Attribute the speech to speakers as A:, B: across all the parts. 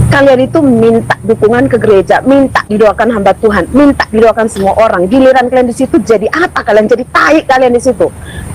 A: Kalian itu minta dukungan ke gereja, minta didoakan hamba Tuhan, minta didoakan semua orang. Giliran kalian di situ jadi apa? Kalian jadi tai kalian di situ.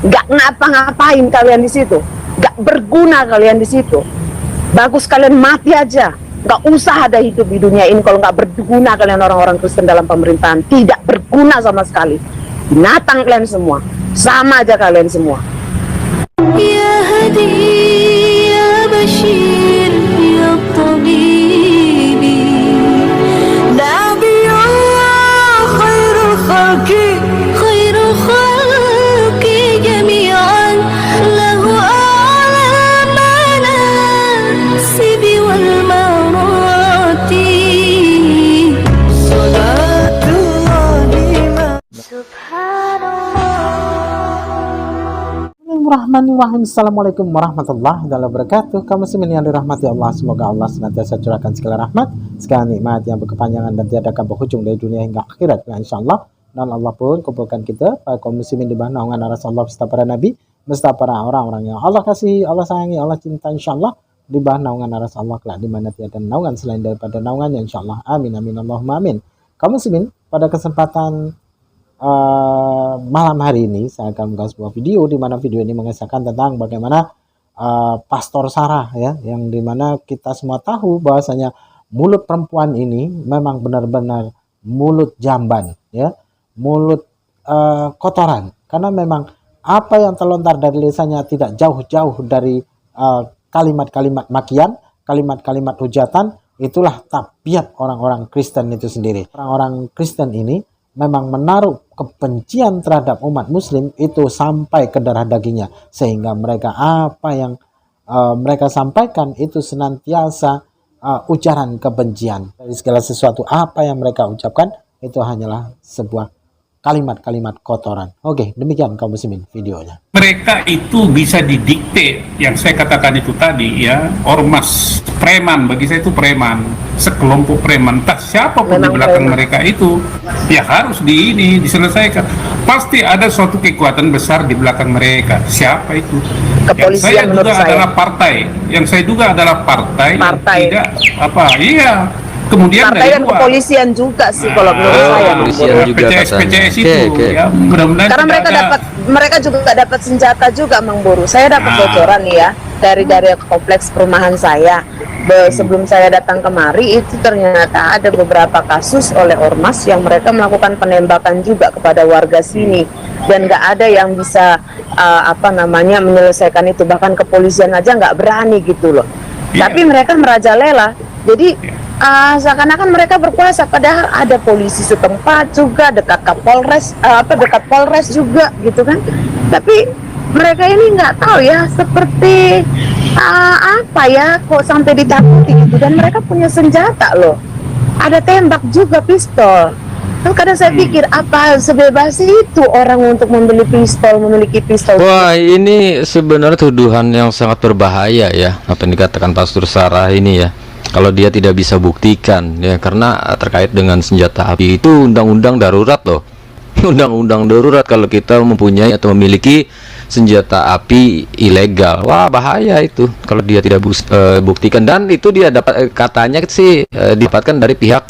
A: Gak ngapa-ngapain kalian di situ. Gak berguna kalian di situ. Bagus kalian mati aja. Gak usah ada hidup di dunia ini kalau gak berguna kalian orang-orang Kristen dalam pemerintahan. Tidak berguna sama sekali. Binatang kalian semua. Sama aja kalian semua.
B: Ya Hadi, ya Bashir, ya Tabibi, Nabi Allah, khairul khalqi jami'an, lahu a'la manasibi wal marati, salatullahi ma subhanallah.
C: Bismillahirrahmanirrahim. Assalamualaikum warahmatullahi wabarakatuh. Kaum muslimin yang dirahmati Allah, semoga Allah senantiasa curahkan segala rahmat, segala nikmat yang berkepanjangan dan tiada akan berhujung dari dunia hingga akhirat, ya insyaallah. Dan Allah pun kumpulkan kita para kaum muslimin di bawah naungan Rasulullah beserta para nabi, beserta para orang-orang yang Allah kasihi, Allah sayangi, Allah cinta, insyaallah di bawah naungan Rasulullah kelak di mana tiada naungan selain daripada naungannya, insyaallah. Amin amin Allahumma amin. Kaum muslimin, pada kesempatan malam hari ini saya akan membuat sebuah video di mana video ini mengisahkan tentang bagaimana Pastor Sarah, ya, yang dimana kita semua tahu bahwasanya mulut perempuan ini memang benar-benar mulut jamban, ya, mulut kotoran, karena memang apa yang terlontar dari lisannya tidak jauh-jauh dari kalimat-kalimat makian, kalimat-kalimat hujatan. Itulah tabiat orang-orang Kristen itu sendiri. Orang-orang Kristen ini memang menaruh kebencian terhadap umat muslim itu sampai ke darah dagingnya, sehingga mereka apa yang mereka sampaikan itu senantiasa ujaran kebencian. Dari segala sesuatu apa yang mereka ucapkan itu hanyalah sebuah kalimat-kalimat kotoran. Oke, demikian kaum muslimin videonya.
D: Mereka itu bisa didikte, yang saya katakan itu tadi, ya, ormas, preman, bagi saya itu preman, sekelompok preman. Entah siapapun di belakang mereka itu, ya harus diselesaikan. Pasti ada suatu kekuatan besar di belakang mereka. Siapa itu?
A: Kepolisian
D: yang saya duga adalah partai. Yang saya duga adalah partai. Tidak apa? Iya. Kemudian
A: partai dan kepolisian juga sih kalau menurut saya.
D: PCS itu, ya, mudah-mudahan
A: karena mereka juga dapat senjata juga, Mang Boru. Saya dapat bocoran nih, ya, dari kompleks perumahan saya. Sebelum saya datang kemari itu ternyata ada beberapa kasus oleh ormas yang mereka melakukan penembakan juga kepada warga sini, dan nggak ada yang bisa menyelesaikan itu. Bahkan kepolisian aja nggak berani gitu loh. Tapi mereka merajalela. Jadi seakan-akan mereka berkuasa, padahal ada polisi setempat juga dekat Kapolres, dekat Polres juga gitu kan. Tapi mereka ini nggak tahu, ya, seperti kok sampai ditakuti gitu. Dan mereka punya senjata loh, ada tembak juga, pistol. Kan kadang saya pikir, apa sebebas itu orang untuk memiliki pistol?
E: Wah, ini sebenarnya tuduhan yang sangat berbahaya, ya, apa yang dikatakan Pastor Sarah ini, ya. Kalau dia tidak bisa buktikan, ya, karena terkait dengan senjata api itu undang-undang darurat loh. Undang-undang darurat kalau kita mempunyai atau memiliki senjata api ilegal. Wah, bahaya itu kalau dia tidak buktikan. Dan itu dia dapat, katanya sih didapatkan dari pihak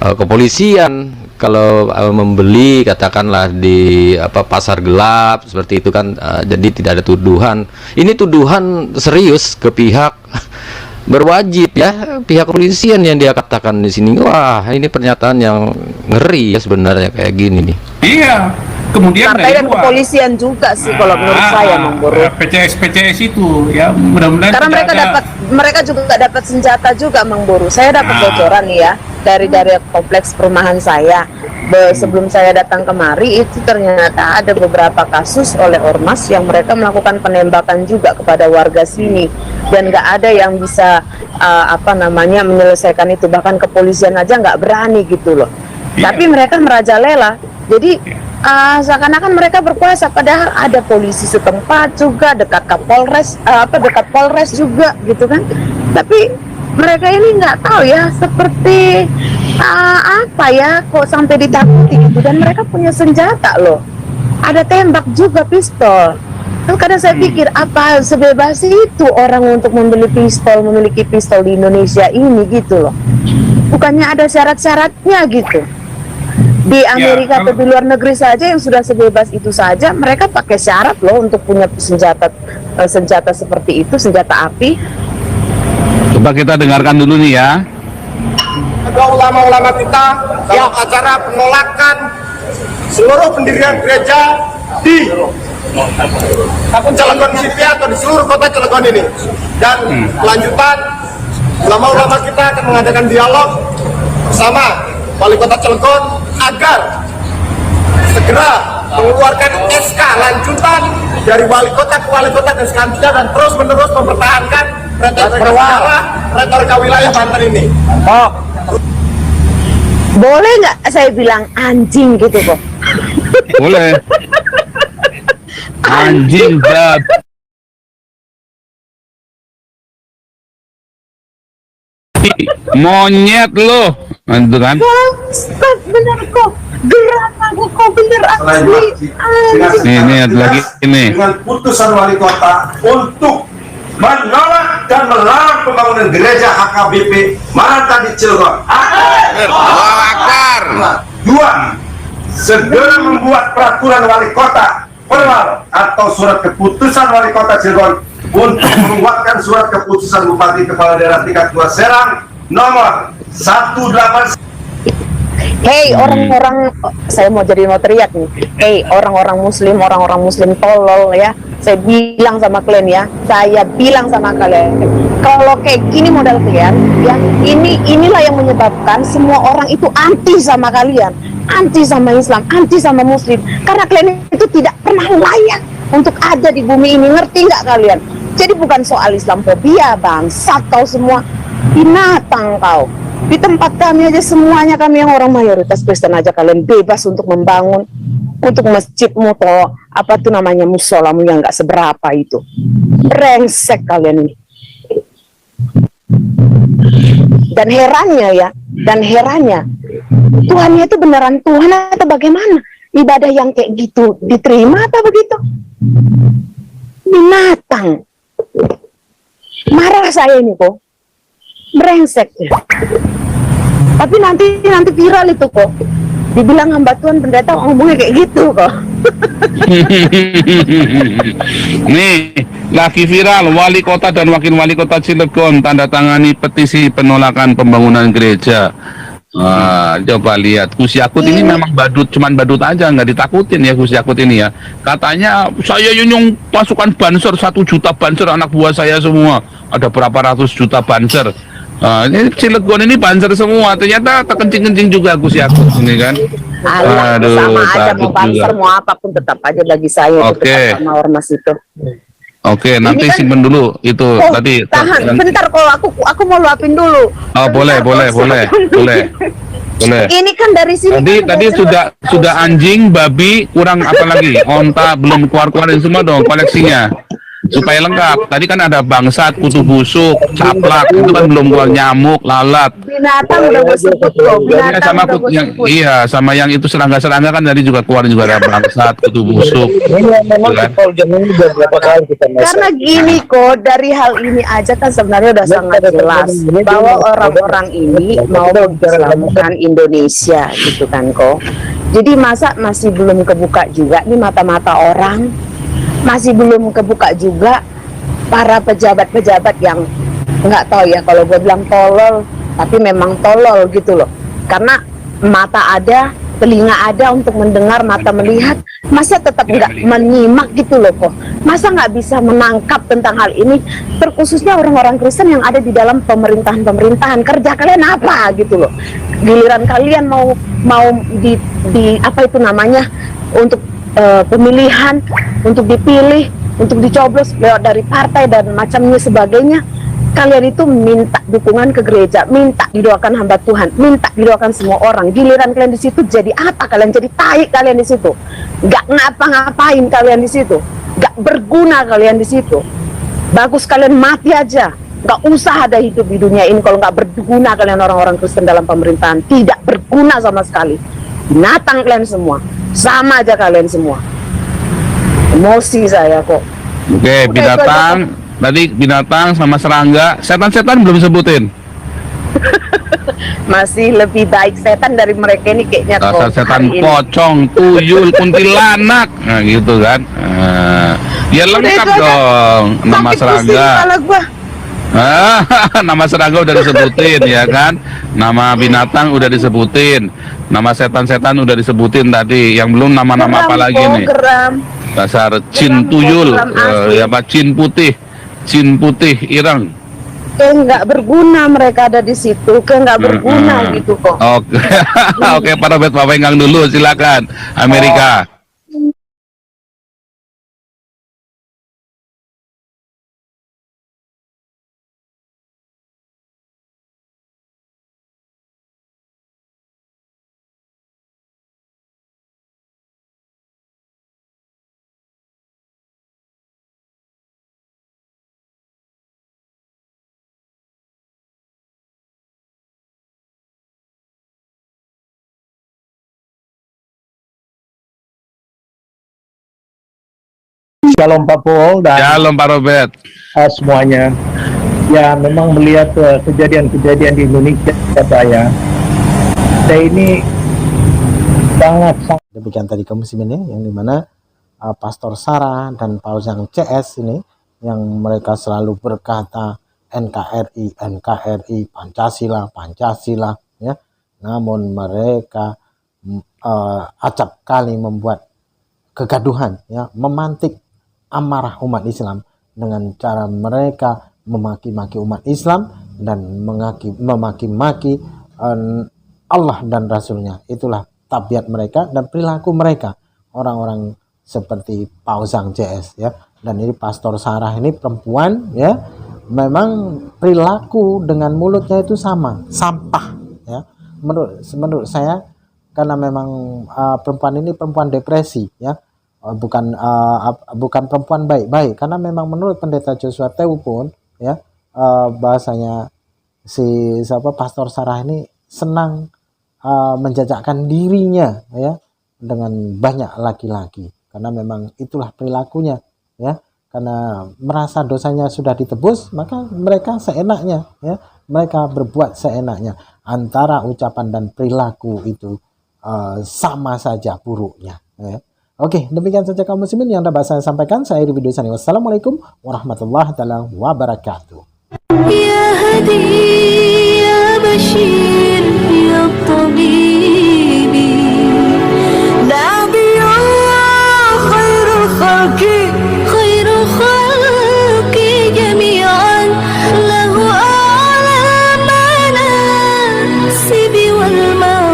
E: kepolisian. Kalau membeli katakanlah di pasar gelap seperti itu kan, jadi tidak ada tuduhan. Ini tuduhan serius ke pihak berwajib, ya, pihak kepolisian yang dia katakan di sini. Wah, ini pernyataan yang ngeri, ya, sebenarnya kayak gini nih. Iya.
D: Kemudian
A: partai dan kepolisian juga sih kalau menurut saya, Mang Boru.
D: PCS itu, ya, mudah-mudahan
A: karena mereka juga dapat senjata juga, Mang Boru. Saya dapat bocoran nih, ya, dari kompleks perumahan saya. Sebelum saya datang kemari itu ternyata ada beberapa kasus oleh ormas yang mereka melakukan penembakan juga kepada warga sini, dan nggak ada yang bisa menyelesaikan itu. Bahkan kepolisian aja nggak berani gitu loh. Tapi mereka merajalela. Jadi seakan-akan mereka berkuasa, padahal ada polisi setempat juga dekat Kapolres, dekat Polres juga gitu kan. Tapi mereka ini nggak tahu, ya, seperti kok sampai ditakuti gitu. Dan mereka punya senjata loh, ada tembak juga, pistol. Terus kadang saya pikir apa sebebas itu orang untuk memiliki pistol di Indonesia ini gitu loh. Bukannya ada syarat-syaratnya gitu. Di Amerika atau di luar negeri saja yang sudah sebebas itu saja, mereka pakai syarat loh untuk punya senjata seperti itu, senjata api.
F: Coba kita dengarkan dulu nih ya.
G: Kedua ulama-ulama kita dalam acara penolakan seluruh pendirian gereja di Cilegon City atau di seluruh kota Cilegon ini. Dan kelanjutan, ulama-ulama kita akan mengadakan dialog bersama Wali Kota Cilegon agar segera mengeluarkan SK lanjutan dari wali kota ke wali kota dan selanjutnya, dan terus-menerus mempertahankan retorika wilayah Banten ini.
A: Boleh nggak saya bilang anjing gitu kok?
F: Boleh. Anjing bab. Monyet lo, itu kan?
A: Stop, bener kok. Gerak aku kok bener asli.
F: Nih, lihat lagi ini.
G: Dengan putusan wali kota untuk menolak dan melarang pembangunan gereja HKBP Maranatha di Cilegon. Dua, segera membuat peraturan wali kota perwal atau surat keputusan wali kota Cilegon untuk menguatkan surat keputusan Bupati Kepala Daerah tingkat 2 Serang nomor 18.
A: Hei orang-orang, saya mau teriak nih. Hei orang-orang muslim tolol ya. Saya bilang sama kalian ya, kalau kayak gini modal kalian ya, inilah yang menyebabkan semua orang itu anti sama kalian, anti sama Islam, anti sama muslim, karena kalian itu tidak pernah layak untuk ada di bumi ini, ngerti nggak kalian? Jadi bukan soal Islamfobia, bangsat kau semua, binatang kau. Di tempat kami aja semuanya, kami yang orang mayoritas Kristen aja, kalian bebas untuk membangun, untuk masjidmu atau apa tuh namanya musolamu yang nggak seberapa itu. Brengsek kalian ini. Dan herannya Tuhannya itu beneran Tuhan atau bagaimana? Ibadah yang kayak gitu diterima atau begitu? Binatang. Marah saya ini kok. Brengsek ya. Tapi nanti viral itu kok. Dibilang hamba Tuhan pendeta ngomongnya kayak gitu kok.
F: Nih, lagi viral, wali kota dan wakil wali kota Cilegon tanda tangani petisi penolakan pembangunan gereja. Coba lihat, Gus Yakut ini memang badut, cuman badut aja, nggak ditakutin ya Gus Yakut ini ya. Katanya saya yunyung pasukan banser 1 juta banser, anak buah saya semua, ada berapa ratus juta banser. Ini Cilegon ini banser semua, ternyata terkencing-kencing juga Gus Yakut ini kan.
A: Aduh, sama aja mau banser mau apapun tetap aja bagi saya itu tetap sama ormas itu.
F: Oke, nanti
A: kan,
F: simpen dulu itu tadi.
A: Tahan, bentar kok aku mau luapin dulu.
F: Oh, boleh.
A: Ini kan dari sini.
F: Tadi sudah anjing, babi, kurang apa lagi? Onta belum keluarin semua dong koleksinya. Supaya lengkap. Tadi kan ada bangsat, kutu busuk, caplak, itu kan belum keluar, nyamuk, lalat.
A: Binatang udah bersebut loh.
F: Iya, sama yang itu serangga-serangga kan tadi juga keluar juga ada bangsat, kutu busuk.
A: Karena gini kok, dari hal ini aja kan sebenarnya udah sangat jelas bahwa orang-orang ini mau mengislamkan Indonesia gitu kan kok. Jadi masa masih belum kebuka juga nih mata-mata orang? Masih belum kebuka juga para pejabat-pejabat yang nggak tahu ya, kalau gue bilang tolol, tapi memang tolol gitu loh. Karena mata ada, telinga ada untuk mendengar, mata melihat, masa tetap nggak menyimak gitu loh kok. Masa nggak bisa menangkap tentang hal ini, terkhususnya orang-orang Kristen yang ada di dalam pemerintahan. Kerja kalian apa gitu loh. Giliran kalian mau di apa itu namanya, untuk pemilihan, untuk dipilih, untuk dicoblos lewat dari partai dan macamnya sebagainya, kalian itu minta dukungan ke gereja, minta didoakan hamba Tuhan, minta didoakan semua orang. Giliran kalian di situ jadi apa? Kalian jadi tai kalian di situ. Gak ngapa-ngapain kalian di situ. Gak berguna kalian di situ. Bagus kalian mati aja. Gak usah ada hidup di dunia ini kalau gak berguna kalian orang-orang Kristen dalam pemerintahan. Tidak berguna sama sekali. Binatang kalian semua. Sama aja kalian semua. Emosi saya kok.
F: Oke, binatang. Tadi binatang sama serangga. Setan-setan belum sebutin.
A: Masih lebih baik setan dari mereka ini kayaknya kok.
F: Dasar setan
A: hari ini.
F: pocong, tuyul, kuntilanak. Nah, gitu kan. Ya lengkap
A: Udah itu aja.
F: dong. Nama
A: Sakit pusing
F: serangga.
A: kepala gua.
F: Nama serangga udah disebutin ya kan. Nama binatang udah disebutin. Nama setan-setan udah disebutin tadi. Yang belum nama-nama apa lagi nih?
A: Geram.
F: Dasar cin tuyul,
A: geram asli.
F: ya apa cin putih ireng.
A: Kayak nggak berguna mereka ada di situ, kayak nggak berguna gitu kok.
F: Oke, oke, Pak Robert, Pak Penggang dulu, silakan. Amerika.
H: Shalom Pak Pol dan
F: Shalom Pak Robert.
H: semuanya. Ya, memang melihat kejadian-kejadian di Indonesia, saya ini sangat
C: Demikian tadi kaum muslimin ya, yang dimana Pastor Sarah dan Pausang CS ini yang mereka selalu berkata NKRI, NKRI, Pancasila, Pancasila ya. Namun mereka acap kali membuat kegaduhan ya, memantik amarah umat Islam dengan cara mereka memaki-maki umat Islam dan memaki-maki Allah dan Rasulnya. Itulah tabiat mereka dan perilaku mereka, orang-orang seperti Pausang CS ya. Dan ini Pastor Sarah ini perempuan ya, memang perilaku dengan mulutnya itu sama, sampah ya. Menurut saya, karena memang perempuan ini perempuan depresi ya, bukan perempuan baik-baik, karena memang menurut Pendeta Joshua Tewu pun ya, bahasanya si Pastor Sarah ini senang menjajakkan dirinya ya dengan banyak laki-laki, karena memang itulah perilakunya ya, karena merasa dosanya sudah ditebus, maka mereka seenaknya ya, mereka berbuat seenaknya. Antara ucapan dan perilaku itu sama saja buruknya ya. Oke, demikian saja kaum muslimin yang dapat saya sampaikan. Saya Iri Widosani. Wassalamualaikum warahmatullahi wabarakatuh.
B: يا هدي يا بشير يا طبيبي نبي الله خير الخلق خير الخلق جميعا له أعلى المناصب والمراتب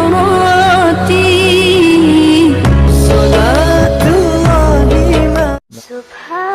B: صلاة الله سبحان